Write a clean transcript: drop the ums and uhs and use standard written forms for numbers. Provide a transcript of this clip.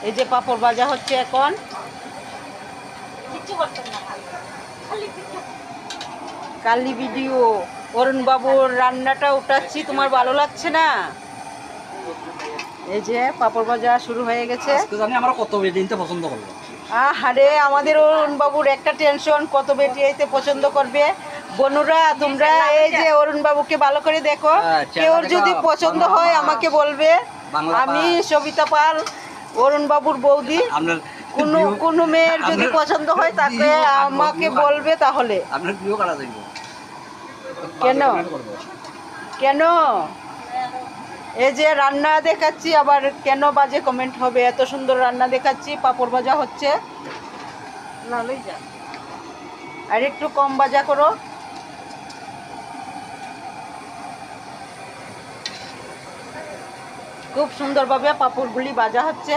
এই যে পাঁপড় ভাজা হচ্ছে এখন। কালি ভিডিও, অরুণ বাবুর রান্নাটা উঠাচ্ছি, তোমার ভালো লাগছে না? এই যে পাঁপড় ভাজা শুরু হয়ে গেছে। জানি আমরা কত বেটি নিতে পছন্দ করবো। আরে আমাদের অরুণ বাবুর একটা টেনশন, কত বেটি আইতে পছন্দ করবে। বনুরা তোমরা এই যে অরুণ বাবুকে ভালো করে দেখো, কেউ যদি পছন্দ হয় আমাকে বলবে। আমি সবিতা পাল, অরুণ বাবুর বৌদি। কোনো মেয়ের যদি পছন্দ হয় তাকে আমাকে বলবে। তাহলে কেন কেন এই যে রান্না দেখাচ্ছি, আবার কেন বাজে কমেন্ট হবে? এত সুন্দর রান্না দেখাচ্ছি, পাঁপড় ভাজা হচ্ছে। আর একটু কম ভাজা করো। খুব সুন্দরভাবে পাঁপড়গুলি ভাজা হচ্ছে।